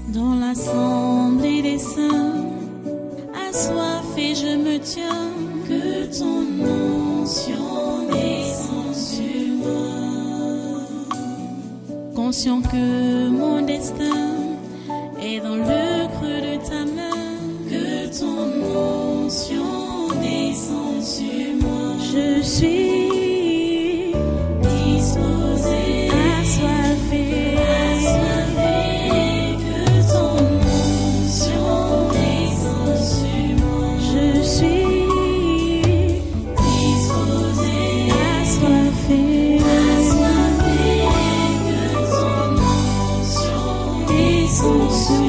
Dans l'assemblée des saints, assoiffé je me tiens, que ton onction descende sur moi. Conscient que mon destin est dans le creux de ta main, que ton onction descende sur moi. Je suis disposé, assoiffé, que ton onction descende sur moi. Je suis disposé, assoiffé, que ton onction descende sur moi.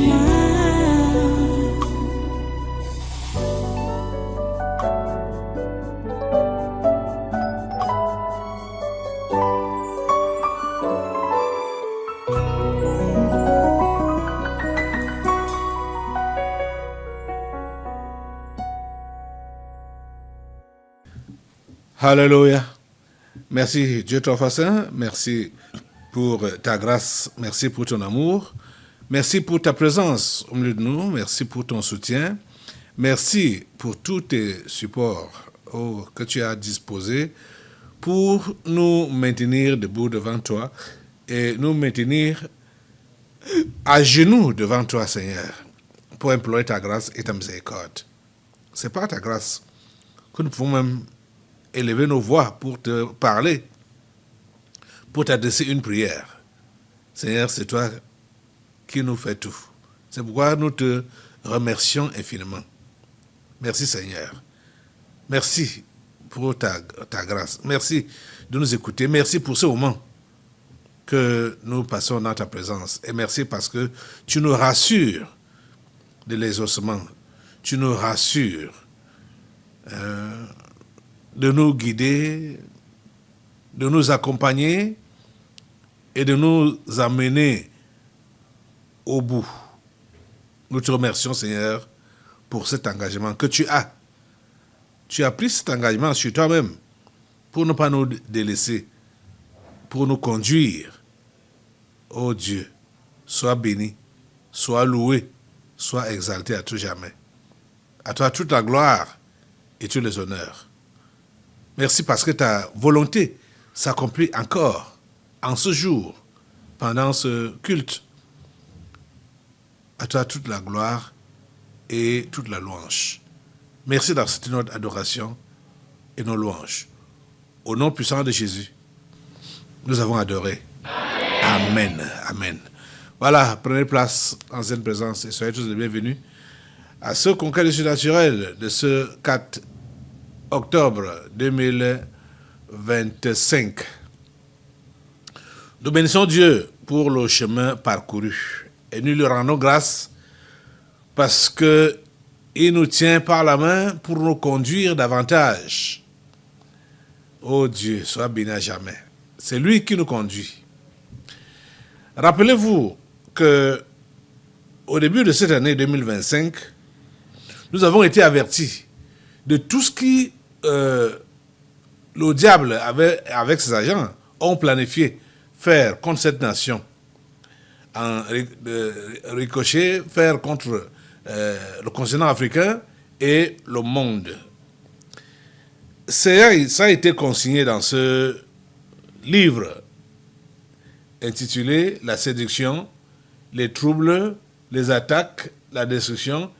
Alléluia. Merci Dieu Tout-Puissant, merci pour ta grâce, merci pour ton amour, merci pour ta présence au milieu de nous, merci pour ton soutien, merci pour tous tes supports que tu as disposés pour nous maintenir debout devant toi et nous maintenir à genoux devant toi, Seigneur, pour implorer ta grâce et ta miséricorde. C'est par ta grâce que nous pouvons même élever nos voix pour te parler, pour t'adresser une prière. Seigneur, c'est toi qui nous fais tout. C'est pourquoi nous te remercions infiniment. Merci Seigneur. Merci pour ta grâce. Merci de nous écouter. Merci pour ce moment que nous passons dans ta présence. Et merci parce que tu nous rassures de l'exaucement. Tu nous rassures de nous guider, de nous accompagner et de nous amener au bout. Nous te remercions, Seigneur, pour cet engagement que tu as. Tu as pris cet engagement sur toi-même pour ne pas nous délaisser, pour nous conduire. Oh Dieu, sois béni, sois loué, sois exalté à tout jamais. À toi toute la gloire et tous les honneurs. Merci parce que ta volonté s'accomplit encore en ce jour, pendant ce culte. À toi toute la gloire et toute la louange. Merci d'accepter notre adoration et nos louanges. Au nom puissant de Jésus, nous avons adoré. Amen. Amen. Voilà, prenez place en cette présence et soyez tous les bienvenus à ce congrès du surnaturel de ce 4 octobre 2025. Nous bénissons Dieu pour le chemin parcouru et nous lui rendons grâce parce que il nous tient par la main pour nous conduire davantage. Oh Dieu, sois béni à jamais. C'est lui qui nous conduit. Rappelez-vous que au début de cette année 2025, nous avons été avertis de tout ce qui le diable avec ses agents ont planifié faire contre cette nation, en ricochet, faire contre le continent africain et le monde. Ça a été consigné dans ce livre intitulé La séduction, les troubles, les attaques, la destruction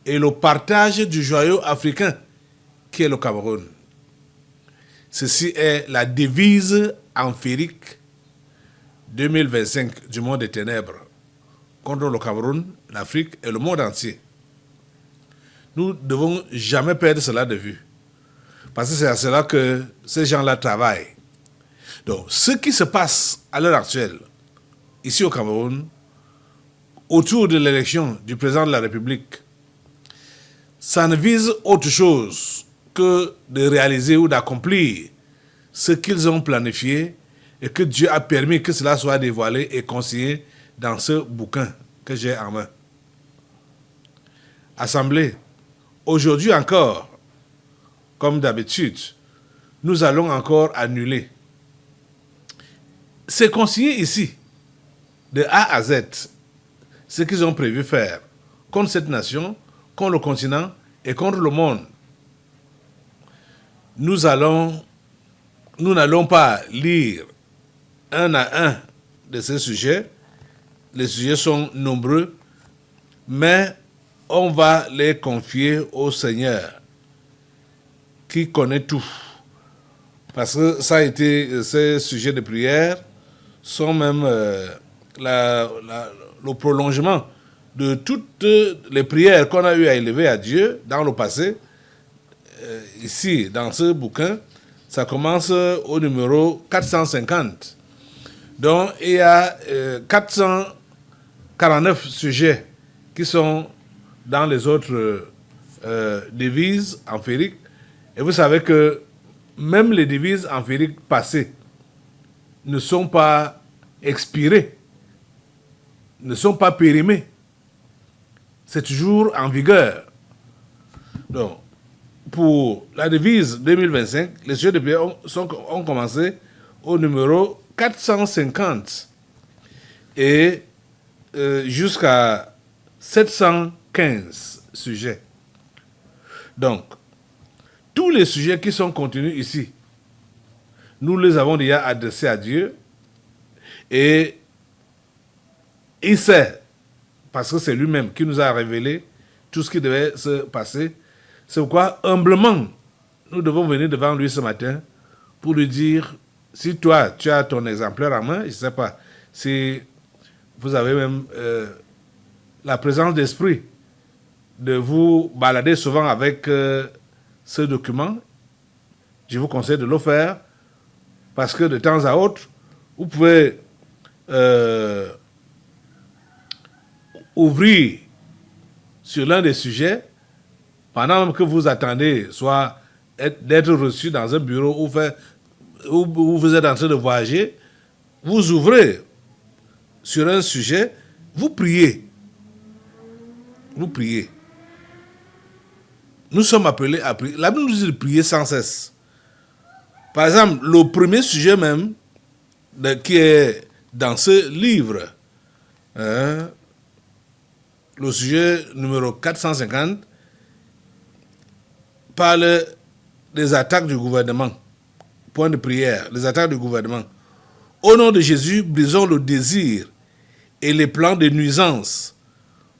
et le partage du joyau africain qui est le Cameroun. Ceci est la devise empirique 2025 du monde des ténèbres contre le Cameroun, l'Afrique et le monde entier. Nous ne devons jamais perdre cela de vue. Parce que c'est à cela que ces gens-là travaillent. Donc, ce qui se passe à l'heure actuelle, ici au Cameroun, autour de l'élection du président de la République, ça ne vise autre chose que de réaliser ou d'accomplir ce qu'ils ont planifié et que Dieu a permis que cela soit dévoilé et consigné dans ce bouquin que j'ai en main. Assemblée, aujourd'hui encore, comme d'habitude, nous allons encore annuler. C'est consigné ici, de A à Z. ce qu'ils ont prévu faire contre cette nation, contre le continent et contre le monde. Nous n'allons pas lire un à un de ces sujets. Les sujets sont nombreux, mais on va les confier au Seigneur qui connaît tout. Parce que ça a été, ces sujets de prière sont même le prolongement de toutes les prières qu'on a eu à élever à Dieu dans le passé. Ici, dans ce bouquin, ça commence au numéro 450. Donc, il y a 449 sujets qui sont dans les autres devises empiriques. Et vous savez que même les devises empiriques passées ne sont pas expirées, ne sont pas périmées. C'est toujours en vigueur. Donc, pour la devise 2025, les sujets de prière ont commencé au numéro 450 et jusqu'à 715 sujets. Donc, tous les sujets qui sont contenus ici, nous les avons déjà adressés à Dieu et il sait, parce que c'est lui-même qui nous a révélé tout ce qui devait se passer. C'est pourquoi, humblement, nous devons venir devant lui ce matin pour lui dire, si toi, tu as ton exemplaire en main, je ne sais pas, si vous avez même la présence d'esprit de vous balader souvent avec ce document, je vous conseille de le faire parce que de temps à autre, vous pouvez ouvrir sur l'un des sujets pendant même que vous attendez soit d'être reçu dans un bureau où vous êtes en train de voyager, vous ouvrez sur un sujet, vous priez. Vous priez. Nous sommes appelés à prier. La Bible nous dit de prier sans cesse. Par exemple, le premier sujet même qui est dans ce livre, le sujet numéro 450, parle des attaques du gouvernement. Point de prière, les attaques du gouvernement. Au nom de Jésus, brisons le désir et les plans de nuisance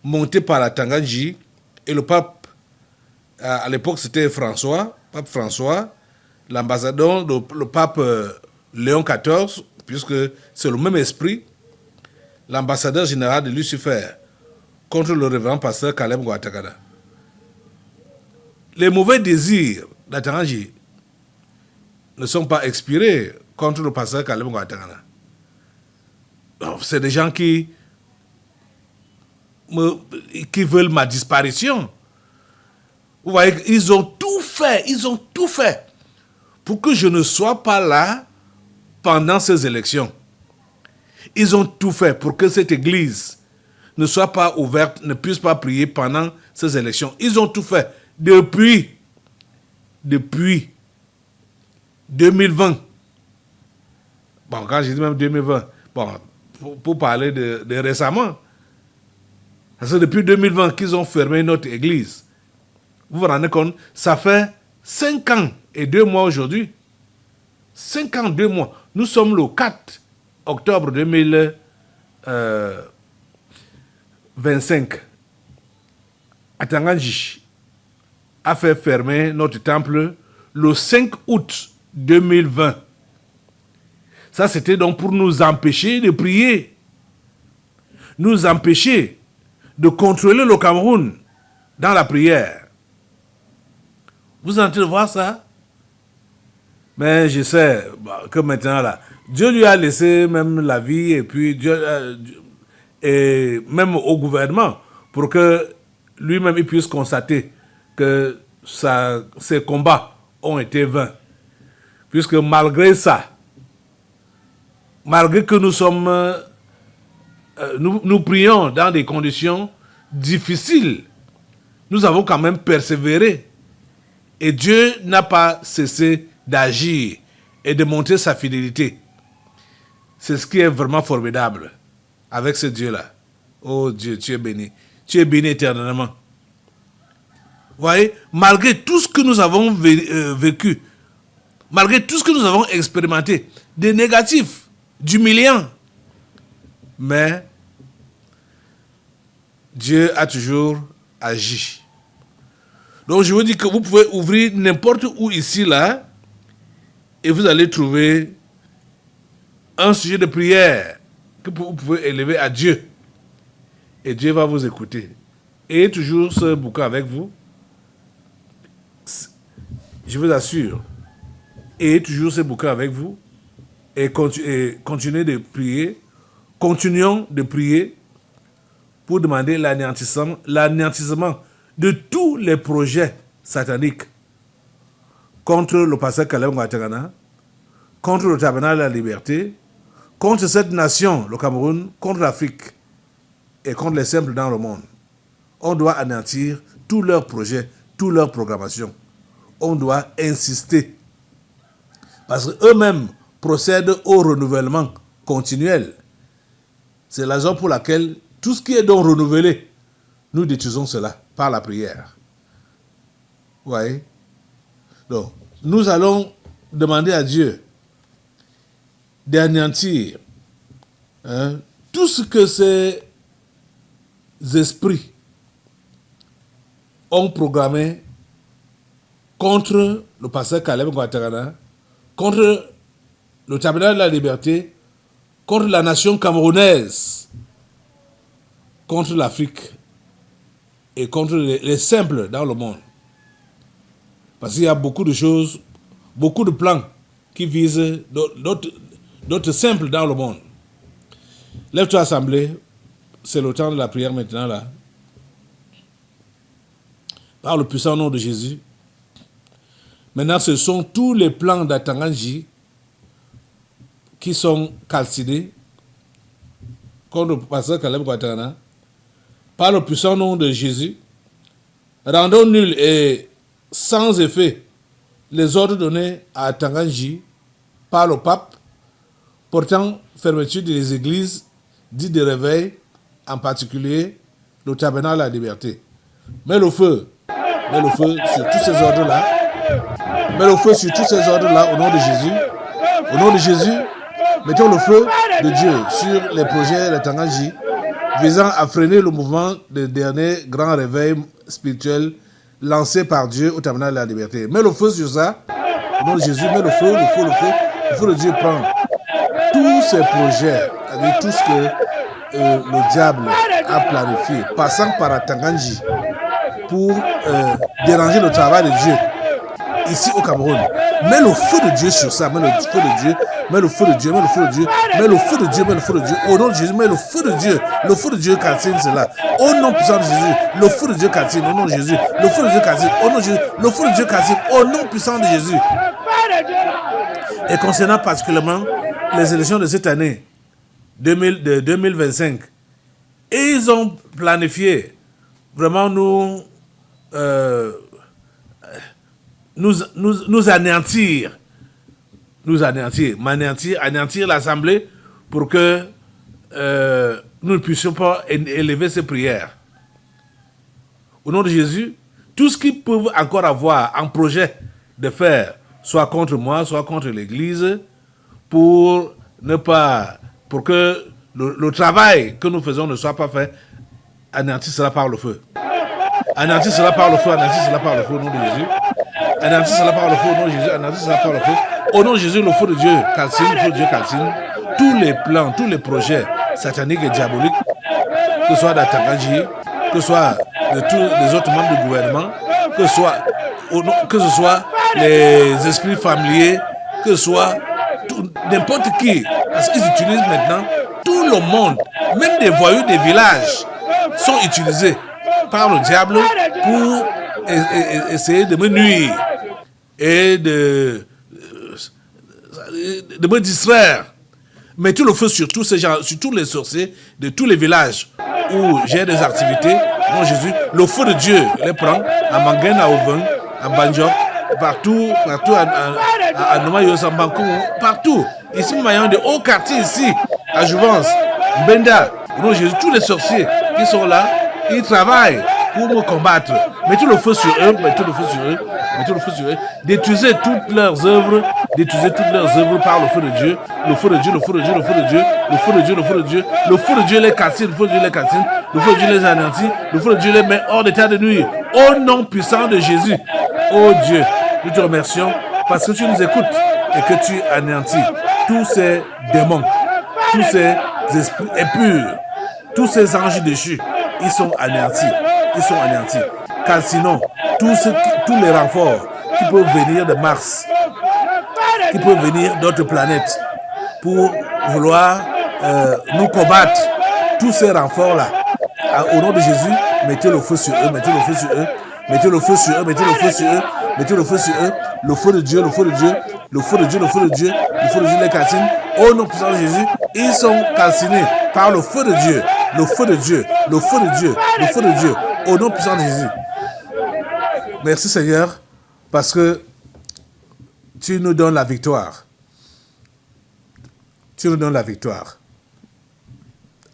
montés par la Tanganji et le pape. À l'époque, c'était pape François, l'ambassadeur, le pape Léon XIV, puisque c'est le même esprit, l'ambassadeur général de Lucifer contre le révérend pasteur Caleb Guatakada. Les mauvais désirs d'Atanganji ne sont pas expirés contre le pasteur Caleb Guatakada. C'est des gens qui veulent ma disparition. Vous voyez, ils ont tout fait pour que je ne sois pas là pendant ces élections. Ils ont tout fait pour que cette église ne soit pas ouverte, ne puisse pas prier pendant ces élections. Ils ont tout fait depuis 2020. Bon, quand je dis même 2020, bon, pour parler de récemment, parce que depuis 2020 qu'ils ont fermé notre église. Vous vous rendez compte, ça fait 5 ans et 2 mois aujourd'hui. 5 ans, 2 mois. Nous sommes le 4 octobre 2025. Atanganji a fait fermer notre temple le 5 août 2020. Ça, c'était donc pour nous empêcher de prier. Nous empêcher de contrôler le Cameroun dans la prière. Vous êtes en train de voir ça? Mais je sais que maintenant, là, Dieu lui a laissé même la vie et puis et même au gouvernement pour que lui-même il puisse constater que ses combats ont été vains. Puisque malgré ça, malgré que nous sommes, nous prions dans des conditions difficiles, nous avons quand même persévéré. Et Dieu n'a pas cessé d'agir et de montrer sa fidélité. C'est ce qui est vraiment formidable avec ce Dieu-là. Oh Dieu, tu es béni. Tu es béni éternellement. Vous voyez, malgré tout ce que nous avons vécu, malgré tout ce que nous avons expérimenté, des négatifs, d'humiliants, mais Dieu a toujours agi. Donc je vous dis que vous pouvez ouvrir n'importe où ici, là, et vous allez trouver un sujet de prière que vous pouvez élever à Dieu. Et Dieu va vous écouter. Et toujours ce bouquin avec vous. Je vous assure. Et toujours ce bouquin avec vous. Et continuez de prier. Continuons de prier pour demander l'anéantissement de tous les projets sataniques contre le pasteur Caleb Ouattara, contre le tabernacle de la liberté, contre cette nation, le Cameroun, contre l'Afrique et contre les simples dans le monde. On doit anéantir tous leurs projets, toutes leurs programmations. On doit insister. Parce qu'eux-mêmes procèdent au renouvellement continuel. C'est la raison pour laquelle tout ce qui est donc renouvelé, nous détruisons cela par la prière. Vous voyez? Donc, nous allons demander à Dieu d'anéantir tout ce que ces esprits ont programmé contre le pasteur Caleb Ouattara, contre le tabernacle de la liberté, contre la nation camerounaise, contre l'Afrique et contre les simples dans le monde. Parce qu'il y a beaucoup de choses, beaucoup de plans qui visent d'autres simples dans le monde. Lève-toi, assemblée. C'est le temps de la prière maintenant, là. Par le puissant nom de Jésus. Maintenant, ce sont tous les plans d'Atanganji qui sont calcinés contre le pasteur Caleb Ouattara. Par le puissant nom de Jésus, rendons nuls et sans effet les ordres donnés à Atanganji par le pape portant fermeture des églises dites de réveil, en particulier le tabernacle de la liberté. Mets le feu sur tous ces ordres-là. Mets le feu sur tous ces ordres-là au nom de Jésus. Au nom de Jésus, mettons le feu de Dieu sur les projets de Tanganji visant à freiner le mouvement des derniers grands réveils spirituels lancés par Dieu au tabernacle de la liberté. Mets le feu sur ça. Au nom de Jésus, mets le feu. Le feu de Dieu prend tous ces projets, avec tout ce que le diable a planifié, passant par Tanganji pour déranger le travail de Dieu ici au Cameroun. Mets le feu de Dieu sur ça, mets le feu de Dieu, mets le feu de Dieu, mets le feu de Dieu, mets le feu de Dieu, mets le feu de Dieu. Au nom de Jésus, mets le feu de Dieu calcine cela. Au nom puissant de Jésus, le feu de Dieu calcine, au nom de Jésus, le feu de Dieu calcine, au nom de Jésus, le feu de Dieu calcine, au nom puissant de Jésus. Et concernant particulièrement les élections de cette année, de 2025, et ils ont planifié vraiment nous anéantir, anéantir l'Assemblée pour que nous ne puissions pas élever ces prières. Au nom de Jésus, tout ce qu'ils peuvent encore avoir en projet de faire, soit contre moi, soit contre l'Église, pour que le travail que nous faisons ne soit pas fait, anéantir cela par le feu. Anéantir cela par le feu, anéantir cela par le feu au nom de Jésus. Anéantir cela par le feu au nom de Jésus, anéantir cela par le feu. Au nom de Jésus, le feu de Dieu calcine, le feu de Dieu calcine tous les plans, tous les projets sataniques et diaboliques, que ce soit d'Atanganji, que ce soit de tous les autres membres du gouvernement, que ce soit les esprits familiers, que ce soit n'importe qui. Parce qu'ils utilisent maintenant tout le monde, même des voyous des villages, sont utilisés par le diable pour essayer de me nuire et de me distraire. Mettez le feu sur tous ces gens, sur tous les sorciers de tous les villages où j'ai des activités. Mon Jésus, le feu de Dieu les prend à Mangen, à Oven, à Banjok, partout à Nomayo, Sambankou, partout. Ici, Mayan, de hauts quartiers ici, à Jouvence, Benda, Au nom de Jésus, tous les sorciers qui sont là, ils travaillent pour me combattre. Mettez le feu sur eux, mettez le feu sur eux, mettez le feu sur eux. Détruisez toutes leurs œuvres, par le feu de Dieu. Le feu de Dieu, le feu de Dieu, le feu de Dieu, le feu de Dieu, le feu de Dieu. Le feu de Dieu les calcine, le feu de Dieu les calcine, le feu de Dieu les anéantit, le feu de Dieu les met hors d'état de nuire. Au nom puissant de Jésus. Oh Dieu, nous te remercions parce que tu nous écoutes et que tu anéantis tous ces démons, tous ces esprits impurs, tous ces anges déchus. Ils sont anéantis. Ils sont anéantis. Calcinons tous les renforts qui peuvent venir de Mars, qui peuvent venir d'autres planètes pour vouloir nous combattre. Tous ces renforts-là, au nom de Jésus, mettez le feu sur eux, mettez le feu sur eux, mettez le feu sur eux, mettez le feu sur eux, mettez le feu sur eux, le feu de Dieu, le feu de Dieu, le feu de Dieu, le feu de Dieu, le feu de Dieu les calcine. Au nom puissant de Jésus, ils sont calcinés par le feu de Dieu, le feu de Dieu, le feu de Dieu, le feu de Dieu, au nom puissant de Jésus. Merci Seigneur, parce que tu nous donnes la victoire. Tu nous donnes la victoire.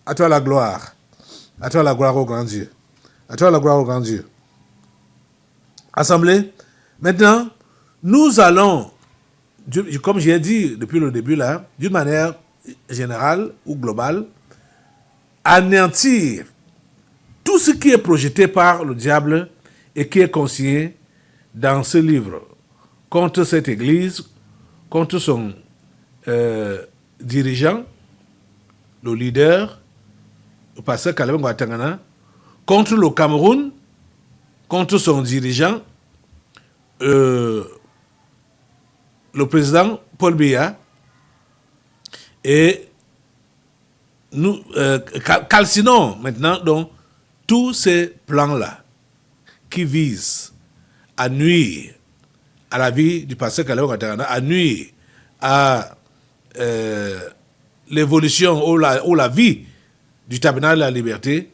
À toi la gloire. À toi la gloire au grand Dieu. À toi la gloire au grand Dieu. Assemblée, maintenant, nous allons, comme j'ai dit depuis le début là, d'une manière générale ou globale, anéantir tout ce qui est projeté par le diable et qui est consigné dans ce livre contre cette église, contre son dirigeant, le leader, le pasteur Caleb Ngwatangana, contre le Cameroun, contre son dirigeant, le président Paul Biya, et nous calcinons maintenant donc tous ces plans-là qui visent à nuire à la vie du pasteur Caleb Ngwatangana, à nuire à l'évolution ou la vie du tabernacle de la liberté,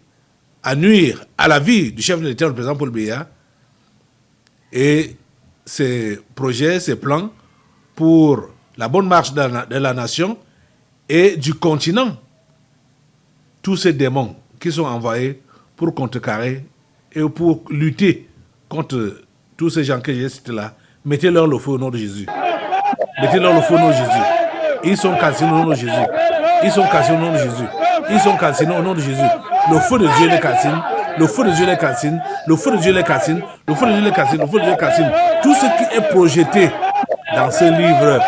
à nuire à la vie du chef de l'État, le président Paul Biya, et ses projets, ses plans pour la bonne marche de la nation et du continent. Tous ces démons qui sont envoyés pour contrecarrer et pour lutter contre tous ces gens que j'ai cités là, mettez-leur le feu au nom de Jésus. Mettez-leur le feu au nom de Jésus. Ils sont calcinés au nom de Jésus. Ils sont calcinés au nom de Jésus. Ils sont calcinés au nom de Jésus. Le feu de Dieu les calcine. Le feu de Dieu les calcine. Le feu de Dieu les calcine. Le feu de Dieu les calcine. Le feu de Dieu les calcine. Tout ce qui est projeté dans ce livre,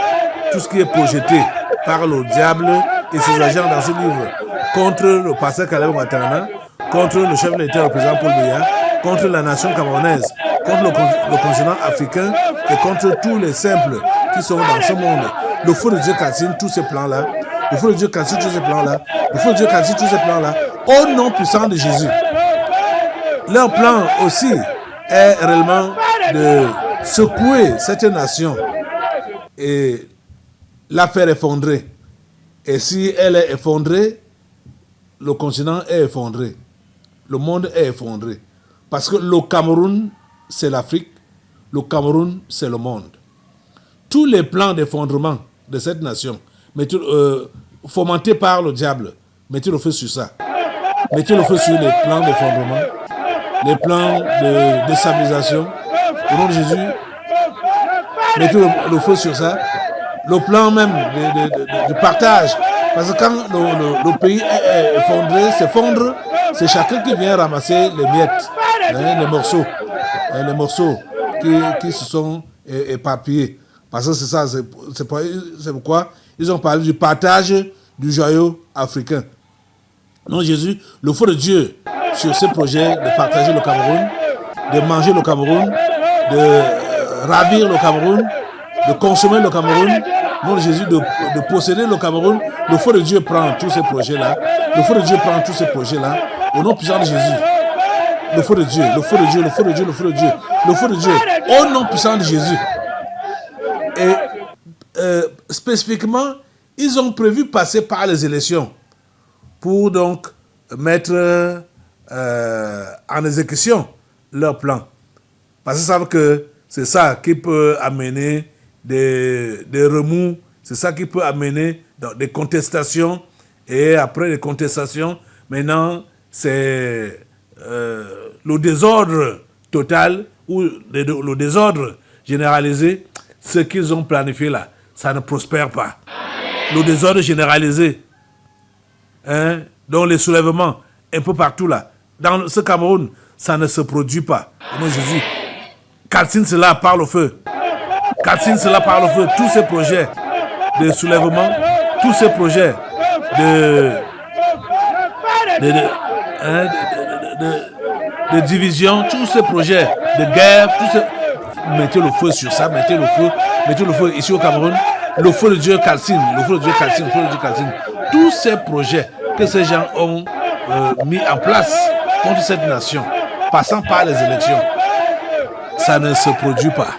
tout ce qui est projeté par le diable et ses agents dans ce livre, contre le pasteur Caleb Ngwatangana, contre le chef de l'État, le président Paul Biya, contre la nation camerounaise, contre le continent africain et contre tous les simples qui sont dans ce monde. Le feu de Dieu calcine tous ces plans-là. Le feu de Dieu calcine tous ces plans-là. Le feu de Dieu calcine tous ces plans-là. Au nom puissant de Jésus. Leur plan aussi est réellement de secouer cette nation et la faire effondrer. Et si elle est effondrée, le continent est effondré. Le monde est effondré. Parce que le Cameroun, c'est l'Afrique. Le Cameroun, c'est le monde. Tous les plans d'effondrement de cette nation, fomentés par le diable, mettez le feu sur ça. Mettez le feu sur les plans d'effondrement, les plans de déstabilisation. Au nom de Jésus, mettez le feu sur ça. Le plan même de partage. Parce que quand le pays est effondré, s'effondre, c'est chacun qui vient ramasser les miettes, les morceaux qui se sont éparpillés. Parce que c'est ça, c'est pourquoi ils ont parlé du partage du joyau africain. Non, Jésus, le feu de Dieu sur ce projet de partager le Cameroun, de manger le Cameroun, de ravir le Cameroun, de consommer le Cameroun, non, Jésus, de posséder le Cameroun. Le feu de Dieu prend tous ces projets-là. Le feu de Dieu prend tous ces projets-là. Au nom puissant de Jésus. Le feu de Dieu, le feu de Dieu, le feu de Dieu, le feu de Dieu, le feu de Dieu. Au nom puissant de Jésus. Et spécifiquement, ils ont prévu passer par les élections pour donc mettre en exécution leur plan. Parce qu'ils savent que c'est ça qui peut amener des remous, c'est ça qui peut amener des contestations, et après les contestations, Maintenant, c'est le désordre total ou le désordre généralisé. Ce qu'ils ont planifié là, ça ne prospère pas. Le désordre généralisé, hein, dont les soulèvements un peu partout là, dans ce Cameroun, ça ne se produit pas. Au nom de Jésus, calcine cela par le feu. Calcine cela par le feu. Tous ces projets de soulèvement, tous ces projets de division, tous ces projets de guerre, mettez le feu sur ça, mettez le feu ici au Cameroun. Le feu de Dieu calcine, le feu de Dieu calcine, le feu de Dieu calcine. Tous ces projets que ces gens ont mis en place contre cette nation, passant par les élections, ça ne se produit pas.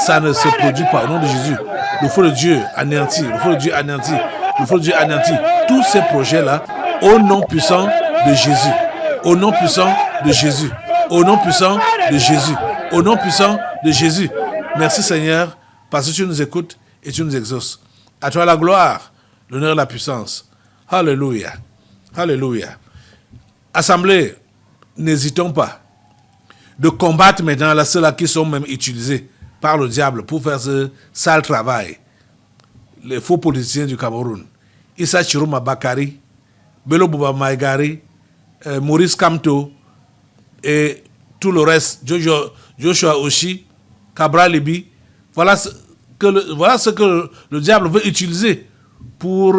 Ça ne se produit pas. Au nom de Jésus, le feu de Dieu anéantit, le feu de Dieu anéantit, le feu de Dieu anéantit. Tous ces projets-là, au nom puissant de Jésus. Au nom puissant de Jésus. Au nom puissant de Jésus. Au nom puissant de Jésus. Merci Seigneur, parce que tu nous écoutes et tu nous exauces. À toi la gloire, l'honneur et la puissance. Alléluia. Alléluia. Assemblée, n'hésitons pas de combattre maintenant là, ceux-là qui sont même utilisés par le diable pour faire ce sale travail. Les faux politiciens du Cameroun. Issa Chiroma Bakari, Bello Bouba Maïgari, Maurice Kamto et tout le reste, Joshua Oshi, Cabral Libi. Voilà ce que le diable veut utiliser pour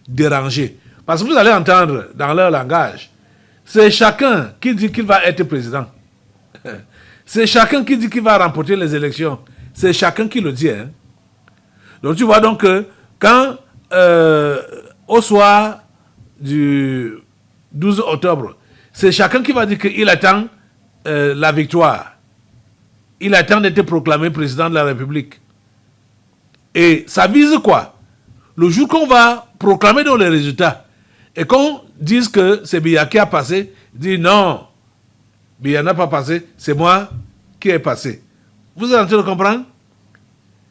déranger. Parce que vous allez entendre dans leur langage, c'est chacun qui dit qu'il va être président. C'est chacun qui dit qu'il va remporter les élections. C'est chacun qui le dit. Hein. Donc tu vois donc que quand au soir du 12 octobre, c'est chacun qui va dire qu'il attend la victoire. Il attend d'être proclamé président de la République. Et ça vise quoi? Le jour qu'on va proclamer dans les résultats et qu'on dise que c'est Biya qui a passé, dit non, Biya n'a pas passé, c'est moi qui ai passé. Vous êtes en train de comprendre?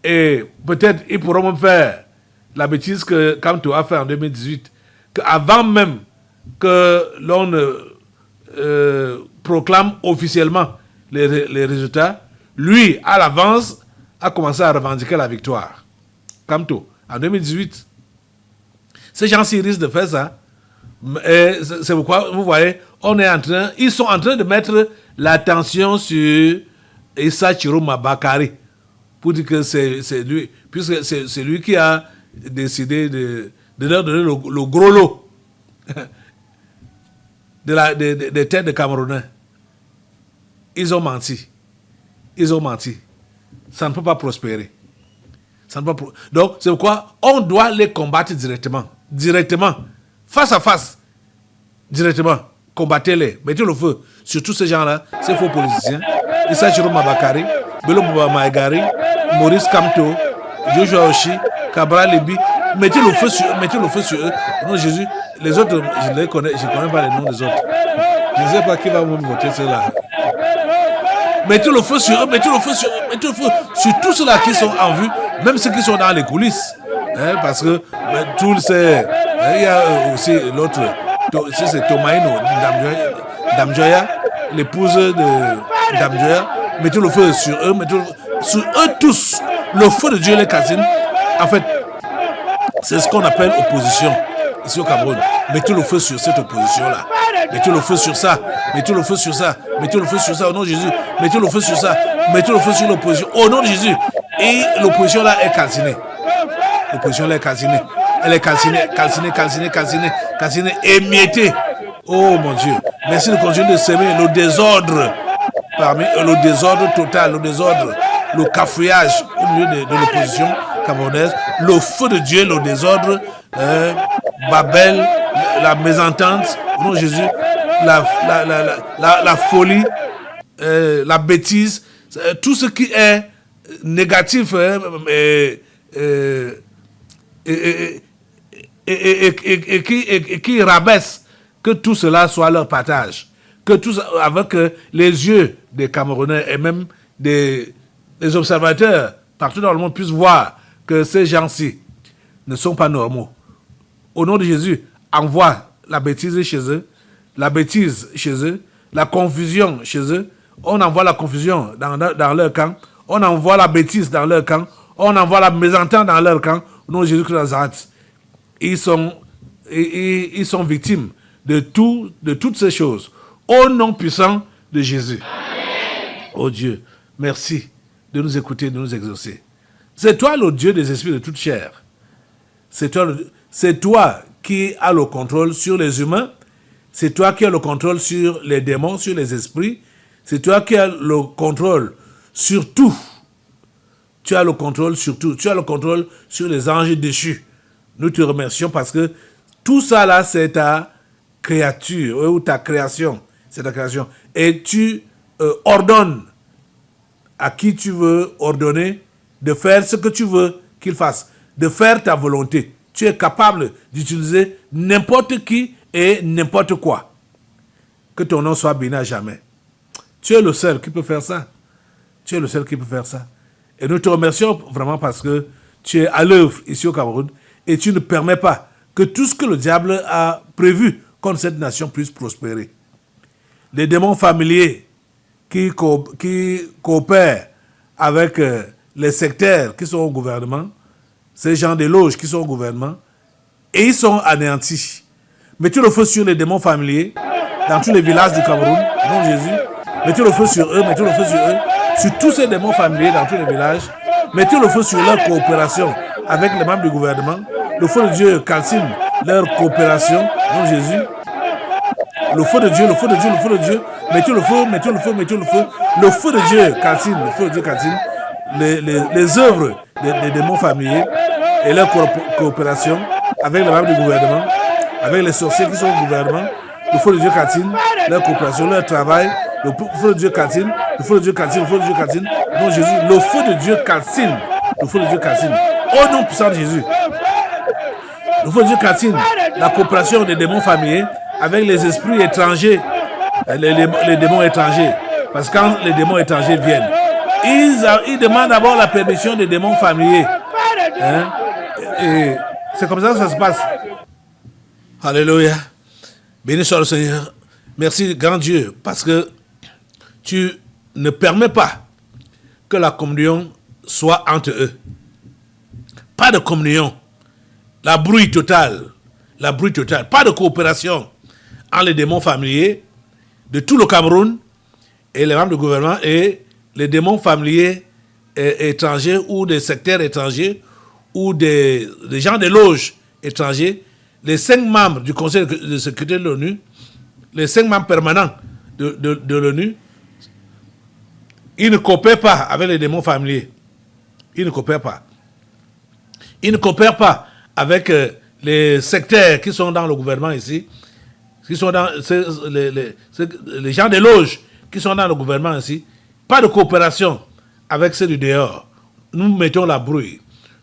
Et peut-être ils pourront même faire la bêtise que Kamto a fait en 2018, qu'avant même que l'on ne proclame officiellement les résultats, lui, à l'avance, a commencé à revendiquer la victoire. Kamto, en 2018. Ces gens-ci risquent de faire ça. Et c'est pourquoi, vous voyez, ils sont en train de mettre l'attention sur Issa Chiroma Bakari pour dire que c'est lui, puisque c'est lui qui a décidé de leur donner le gros lot des têtes de Camerounais. Ils ont menti. Ils ont menti. Ça ne peut pas prospérer. Donc, c'est pourquoi on doit les combattre directement. Directement. Face à face. Directement. Combattez-les. Mettez le feu sur tous ces gens-là, ces faux politiciens. Issa Chiroma Bakari, Bello Bouba Maïgari, Maurice Kamto, Joshua Oshi, Cabral Libi. Mettez le feu sur eux. Non, Jésus, les autres, je ne connais pas les noms des autres. Je ne sais pas qui va me voter ceux-là. Mettez le feu sur eux, mettez le feu sur tous ceux-là qui sont en vue, même ceux qui sont dans les coulisses. Hein, parce que il y a aussi l'autre, c'est Tomaino Damjoya, l'épouse de Damjoya. Mettez le feu sur eux, sur eux tous. Le feu de Dieu les calcine. En fait, c'est ce qu'on appelle opposition ici au Cameroun. Mettez le feu sur cette opposition-là. Mettez le feu sur ça. Mettez le feu sur ça. Mettez le feu sur ça au nom de Jésus. Mettez le feu sur ça. Mettez le feu sur l'opposition au nom de Jésus. Et l'opposition-là est calcinée. L'opposition-là est calcinée. Elle est calcinée, émiettée. Oh mon Dieu. Merci de continuer de s'aimer le désordre. Parmi le désordre total, le cafouillage au milieu de l'opposition camerounaise, le feu de Dieu, le désordre, Babel, la mésentente, au nom de Jésus, la folie, la bêtise, tout ce qui est négatif et qui rabaisse, que tout cela soit leur partage. Que tout ça, avec les yeux des Camerounais et même des observateurs partout dans le monde puissent voir que ces gens-ci ne sont pas normaux. Au nom de Jésus, envoie la bêtise chez eux, la bêtise chez eux, la confusion chez eux. On envoie la confusion dans leur camp. On envoie la bêtise dans leur camp. On envoie la mésentente dans leur camp. Au nom de Jésus-Christ de Nazareth. Ils sont victimes de toutes ces choses. Au nom puissant de Jésus. Oh Dieu, merci de nous écouter, de nous exaucer. C'est toi le Dieu des esprits de toute chair. C'est toi qui as le contrôle sur les humains. C'est toi qui as le contrôle sur les démons, sur les esprits. C'est toi qui as le contrôle sur tout. Tu as le contrôle sur tout. Tu as le contrôle sur les anges déchus. Nous te remercions parce que tout ça là, c'est ta créature ou ta création. C'est ta création. Et tu ordonnes à qui tu veux ordonner de faire ce que tu veux qu'il fasse, de faire ta volonté. Tu es capable d'utiliser n'importe qui et n'importe quoi. Que ton nom soit béni à jamais. Tu es le seul qui peut faire ça. Tu es le seul qui peut faire ça. Et nous te remercions vraiment parce que tu es à l'œuvre ici au Cameroun et tu ne permets pas que tout ce que le diable a prévu contre cette nation puisse prospérer. Les démons familiers qui coopèrent avec les sectaires qui sont au gouvernement, ces gens des loges qui sont au gouvernement, et ils sont anéantis. Mettez le feu sur les démons familiers dans tous les villages du Cameroun, au nom de Jésus. Mettez le feu sur eux, mettez le feu sur eux, sur tous ces démons familiers dans tous les villages. Mettez le feu sur leur coopération avec les membres du gouvernement. Le feu de Dieu calcine leur coopération, au nom de Jésus. Le feu de Dieu, le feu de Dieu, le feu de Dieu. Mettez le feu, mettez le feu, mettez le feu. Le feu de Dieu calcine, le feu de Dieu calcine les œuvres des démons familiers et leur coopération avec les membres du gouvernement, avec les sorciers qui sont au gouvernement. Le feu de Dieu calcine leur coopération, leur travail. Le feu de Dieu calcine, le feu de Dieu calcine, le feu de Dieu calcine. Au nom de Jésus, le feu de Dieu calcine, le feu de Dieu calcine. Au nom puissant de Jésus. Le feu de Dieu calcine la coopération des démons familiers avec les esprits étrangers, les démons étrangers. Parce que quand les démons étrangers viennent, ils demandent d'abord la permission des démons familiers. Hein? Et c'est comme ça que ça se passe. Alléluia. Béni soit le Seigneur. Merci, grand Dieu, parce que tu ne permets pas que la communion soit entre eux. Pas de communion. La brouille totale. Pas de coopération entre les démons familiers de tout le Cameroun et les membres du gouvernement et les démons familiers étrangers ou des sectaires étrangers ou des gens des loges étrangers, les 5 membres du Conseil de sécurité de l'ONU, les 5 membres permanents de l'ONU, ils ne coopèrent pas avec les démons familiers. Ils ne coopèrent pas. Ils ne coopèrent pas avec les sectaires qui sont dans le gouvernement ici, qui sont dans les gens des loges qui sont dans le gouvernement ici. Pas de coopération avec ceux du dehors. Nous mettons la brouille.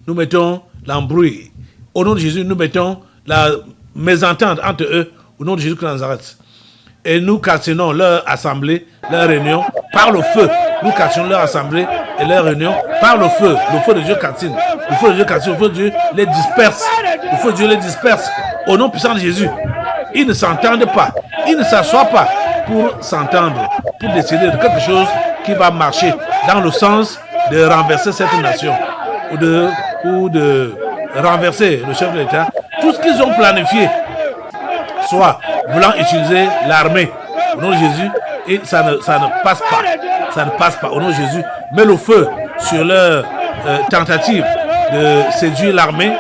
Nous mettons l'embrouille. Au nom de Jésus, nous mettons la mésentente entre eux, au nom de Jésus de Nazareth. Et nous calcinons leur assemblée, leur réunion, par le feu. Nous calcinons leur assemblée et leur réunion par le feu. Le feu de Dieu calcine. Le feu de Dieu calcine. Le feu de Dieu les disperse. Le feu de Dieu les disperse. Au nom puissant de Jésus. Ils ne s'entendent pas. Ils ne s'assoient pas pour s'entendre, pour décider de quelque chose qui va marcher dans le sens de renverser cette nation ou de renverser le chef de l'État. Tout ce qu'ils ont planifié, soit voulant utiliser l'armée au nom de Jésus, et ça ne passe pas. Ça ne passe pas au nom de Jésus. Mets le feu sur leur tentative de séduire l'armée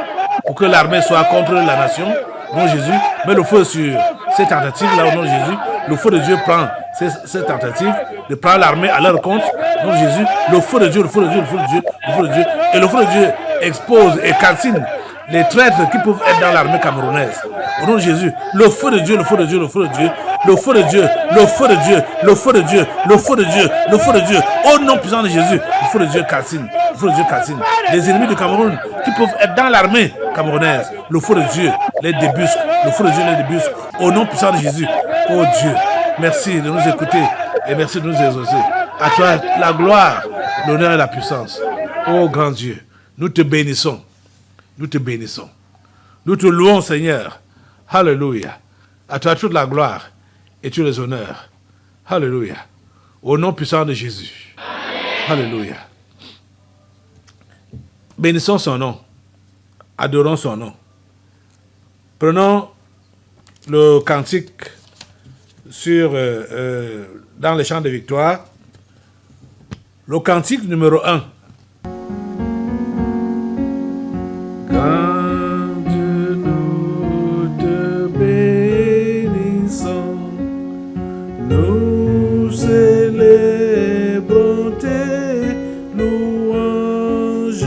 pour que l'armée soit contre la nation au nom de Jésus. Mets le feu sur ces tentatives-là au nom de Jésus. Le feu de Dieu prend ces tentatives de prendre l'armée à leur compte au nom de Jésus. Le feu de Dieu, le feu de Dieu, le feu de Dieu, le feu de Dieu. Et le feu de Dieu expose et calcine les traîtres qui peuvent être dans l'armée camerounaise. Au nom de Jésus, le feu de Dieu, le feu de Dieu, le feu de Dieu, le feu de Dieu, le feu de Dieu, le feu de Dieu, le feu de Dieu, le feu de Dieu. Au nom puissant de Jésus, le feu de Dieu calcine, le feu de Dieu calcine. Les ennemis du Cameroun qui peuvent être dans l'armée camerounaise, le feu de Dieu les débusque, le feu de Dieu les débusque. Au nom puissant de Jésus, oh Dieu, merci de nous écouter et merci de nous exaucer. À toi la gloire, l'honneur et la puissance. Oh grand Dieu, nous te bénissons. Nous te bénissons. Nous te louons, Seigneur. Alléluia. À toi toute la gloire et tous les honneurs. Alléluia. Au nom puissant de Jésus. Alléluia. Bénissons son nom. Adorons son nom. Prenons le cantique dans les chants de victoire. Le cantique numéro 1. Quand nous te bénissons, nous célébrons tes louanges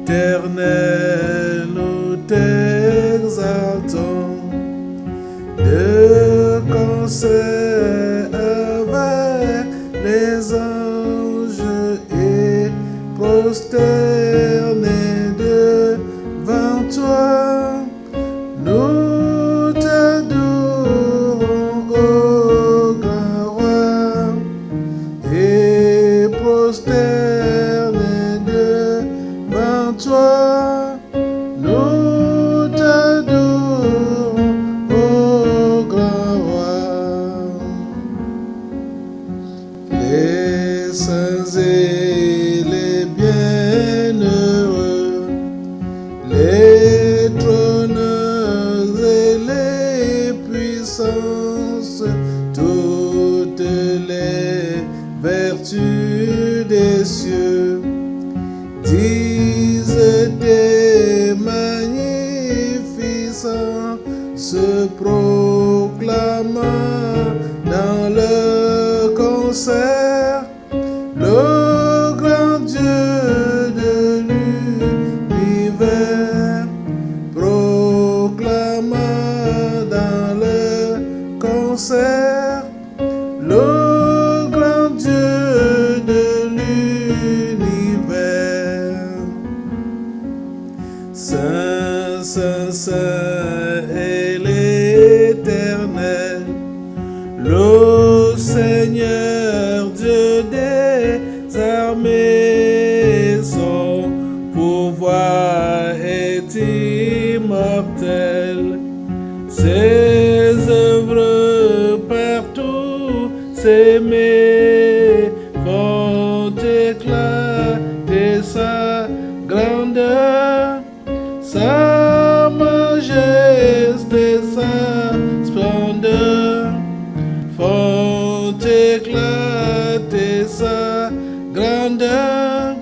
éternelles, nous t'exaltons de concert avec les anges et prosternés devant toi. Nous t'adorons, ô grand roi, et prosternés devant toi. Nous t'adorons, ô grand roi. Les saints et les bienheureux, les trôneurs et les puissances, toutes les vertus des cieux, disent tes magnificences, proclamant dans le concert le grand Dieu de l'univers, proclamant dans le concert le grand Dieu de l'univers. Saint, Saint, Saint est l'Éternel, le Seigneur Dieu des armées. Son pouvoir est immortel, ses œuvres partout s'aimer font éclater sa grandeur, sa majesté, sa splendeur font éclater sa grandeur,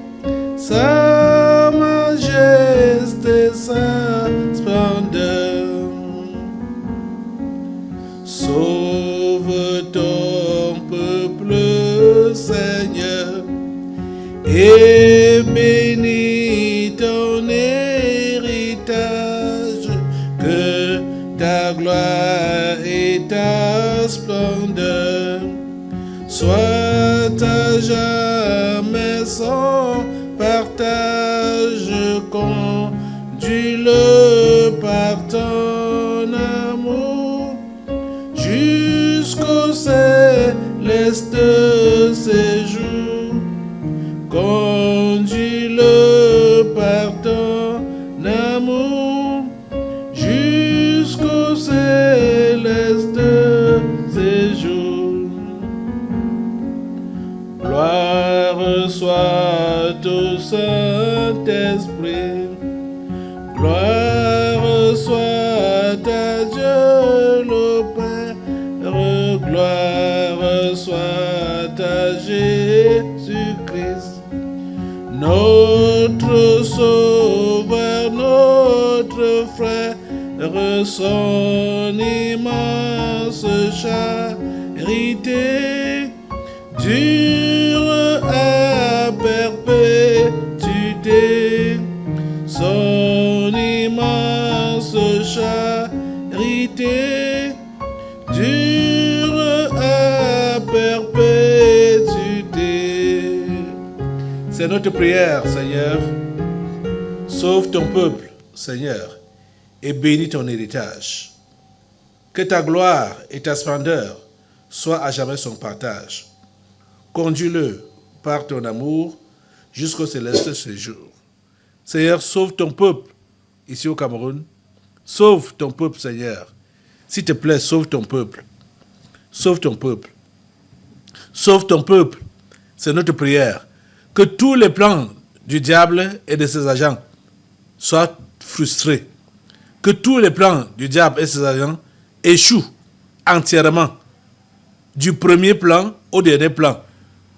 sa majesté, sa splendeur. Sauve ton peuple, Seigneur, et bénis ton héritage, que ta gloire et ta splendeur soient à jamais son partage. Conduis-le par ton amour jusqu'au céleste séjour. Conduis-le par ton amour jusqu'au céleste séjour. Gloire soit au Saint-Esprit, gloire soit à Dieu le Père, gloire soit à Jésus-Christ, notre Sauveur, notre frère, son immense charité dure à perpétuité, son immense charité dure à perpétuité. C'est notre prière, Seigneur. Sauve ton peuple, Seigneur, et bénis ton héritage. Que ta gloire et ta splendeur soient à jamais son partage. Conduis-le par ton amour jusqu'au céleste séjour. Seigneur, sauve ton peuple ici au Cameroun. Sauve ton peuple, Seigneur. S'il te plaît, sauve ton peuple. sauve ton peuple. Sauve ton peuple. C'est notre prière. Que tous les plans du diable et de ses agents soient frustrés. Que tous les plans du diable et ses agents échouent entièrement. Du premier plan au dernier plan.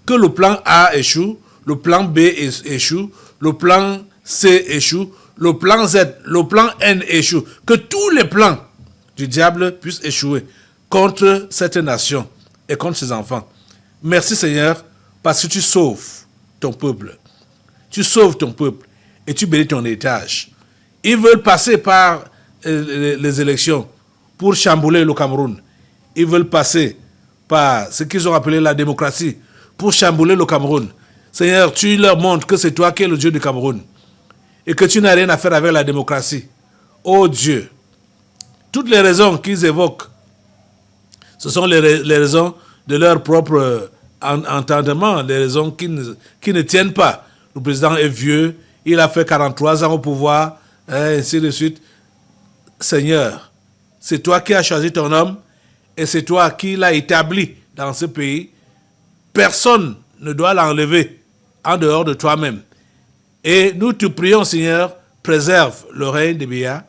Que le plan A échoue, le plan B échoue, le plan C échoue, le plan Z, le plan N échoue. Que tous les plans du diable puissent échouer contre cette nation et contre ses enfants. Merci Seigneur, parce que tu sauves ton peuple. Tu sauves ton peuple et tu bénis ton héritage. Ils veulent passer par les élections pour chambouler le Cameroun. Ils veulent passer par ce qu'ils ont appelé la démocratie pour chambouler le Cameroun. Seigneur, tu leur montres que c'est toi qui es le Dieu du Cameroun et que tu n'as rien à faire avec la démocratie. Oh Dieu, toutes les raisons qu'ils évoquent, ce sont les raisons de leur propre entendement, les raisons qui ne tiennent pas. Le président est vieux, il a fait 43 ans au pouvoir, et ainsi de suite. Seigneur, c'est toi qui as choisi ton homme et c'est toi qui l'as établi dans ce pays. Personne ne doit l'enlever en dehors de toi-même. Et nous te prions, Seigneur, préserve le règne des Biya,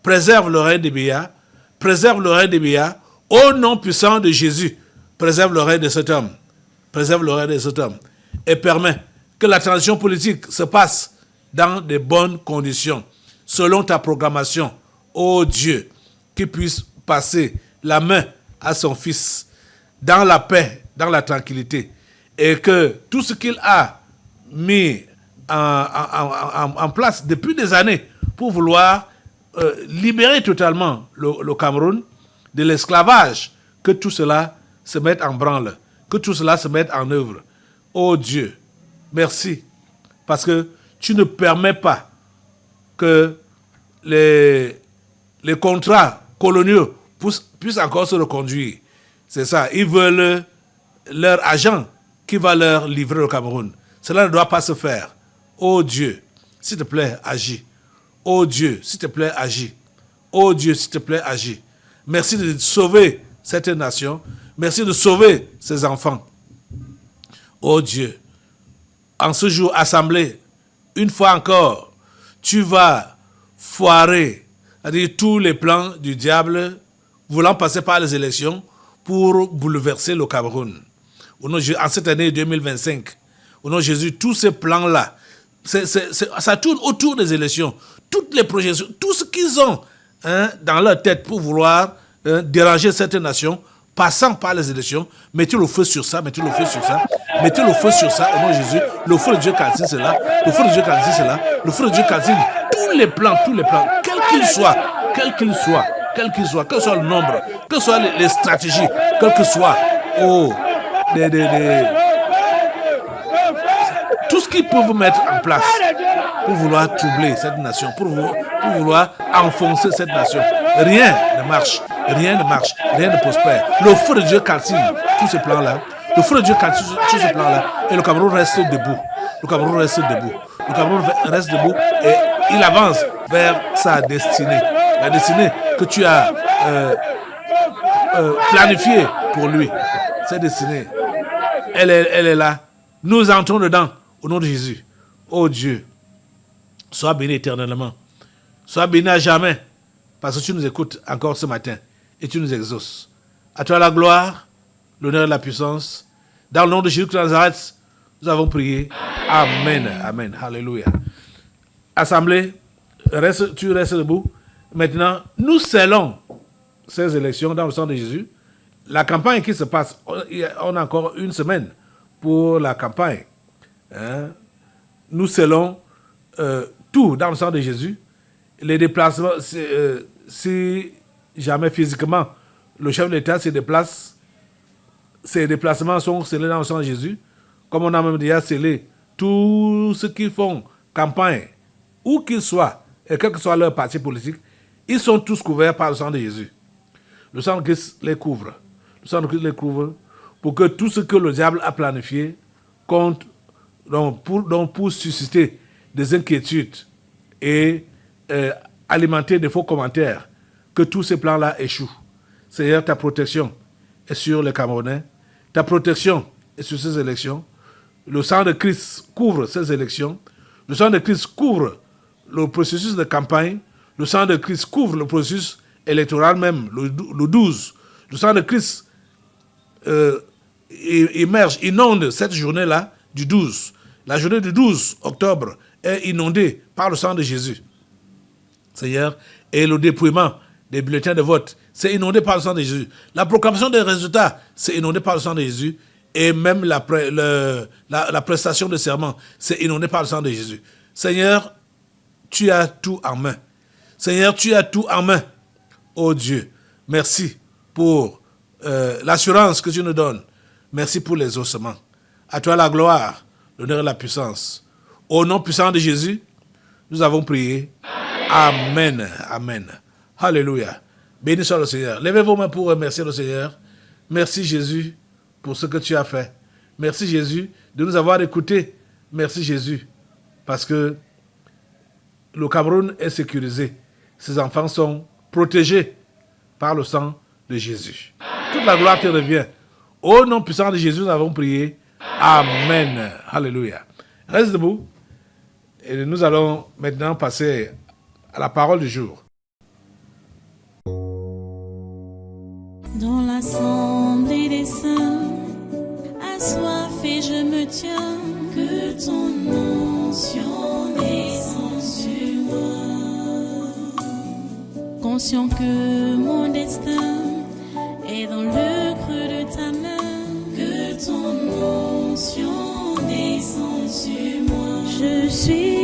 préserve le règne des Biya, préserve le règne des Biya, au nom puissant de Jésus, préserve le règne de cet homme, préserve le règne de cet homme, et permet que la transition politique se passe dans de bonnes conditions, selon ta programmation. Ô Dieu, qu'il puisse passer la main à son fils dans la paix, dans la tranquillité, et que tout ce qu'il a mis en place depuis des années pour vouloir libérer totalement le Cameroun de l'esclavage, que tout cela se mette en branle, que tout cela se mette en œuvre. Ô Dieu, merci, parce que tu ne permets pas que les contrats coloniaux puissent encore se reconduire. C'est ça, ils veulent leur agent qui va leur livrer le Cameroun. Cela ne doit pas se faire. Oh Dieu, s'il te plaît, agis. Oh Dieu, s'il te plaît, agis. Oh Dieu, s'il te plaît, agis. Merci de sauver cette nation. Merci de sauver ses enfants. Oh Dieu, en ce jour assemblé, une fois encore, tu vas foirer, c'est-à-dire tous les plans du diable voulant passer par les élections pour bouleverser le Cameroun. En cette année 2025, au nom de Jésus, tous ces plans-là, ça tourne autour des élections. Toutes les projections, tout ce qu'ils ont dans leur tête pour vouloir déranger cette nation, passant par les élections, mettez le feu sur ça, mettez le feu sur ça, mettez le feu sur ça, au nom de Jésus. Le feu de Dieu calcine cela, le feu de Dieu calcine cela, le feu de Dieu calcine tous les plans, quels qu'ils soient, quel que soit le nombre, que soient les stratégies, quelles que soient, tout ce qu'ils peuvent mettre en place pour vouloir troubler cette nation, pour vouloir enfoncer cette nation. Rien ne marche, rien ne prospère. Le feu de Dieu calcine tous ces plans-là. Le feu de Dieu calcine tous ces plans-là. Et le Cameroun reste debout. Le Cameroun reste debout et il avance vers sa destinée. La destinée que tu as planifiée pour lui. Cette destinée, elle est là. Nous entrons dedans au nom de Jésus. Oh Dieu, sois béni éternellement. Sois béni à jamais. Parce que tu nous écoutes encore ce matin et tu nous exauces. À toi la gloire, l'honneur et la puissance. Dans le nom de Jésus de Nazareth, nous avons prié. Amen. Amen. Alléluia. Assemblée, tu restes debout. Maintenant, nous scellons ces élections dans le sang de Jésus. La campagne qui se passe, on a encore une semaine pour la campagne. Nous scellons tout dans le sang de Jésus. Les déplacements, si jamais physiquement le chef de l'État se déplace, ces déplacements sont scellés dans le sang de Jésus. Comme on a même déjà scellé tous ceux qui font campagne, où qu'ils soient, et quel que soit leur parti politique, ils sont tous couverts par le sang de Jésus. Le sang de Christ les couvre. Le sang de Christ les couvre pour que tout ce que le diable a planifié compte pour susciter des inquiétudes et alimenter des faux commentaires, que tous ces plans-là échouent. Seigneur, ta protection est sur les Camerounais. Ta protection est sur ces élections. Le sang de Christ couvre ces élections. Le sang de Christ couvre le processus de campagne. Le sang de Christ couvre le processus électoral même, le 12. Le sang de Christ émerge, inonde cette journée-là du 12. La journée du 12 octobre est inondée par le sang de Jésus. Seigneur, et le dépouillement des bulletins de vote, c'est inondé par le sang de Jésus. La proclamation des résultats, c'est inondé par le sang de Jésus. Et même la prestation de serment, c'est inondé par le sang de Jésus. Seigneur, tu as tout en main. Seigneur, tu as tout en main. Oh Dieu, merci pour l'assurance que tu nous donnes. Merci pour les ossements. À toi la gloire, l'honneur et la puissance. Au nom puissant de Jésus, nous avons prié. Amen. Amen. Alléluia. Béni soit le Seigneur. Levez vos mains pour remercier le Seigneur. Merci Jésus pour ce que tu as fait. Merci Jésus de nous avoir écoutés. Merci Jésus parce que le Cameroun est sécurisé. Ses enfants sont protégés par le sang de Jésus. Toute la gloire te revient. Au nom puissant de Jésus, nous avons prié. Amen. Alléluia. Reste debout. Et nous allons maintenant passer à la parole du jour. Dans l'assemblée des saints, assoiffé je me tiens, que ton onction descende sur moi. Conscient que mon destin est dans le creux de ta main, que ton onction descende sur moi. Je suis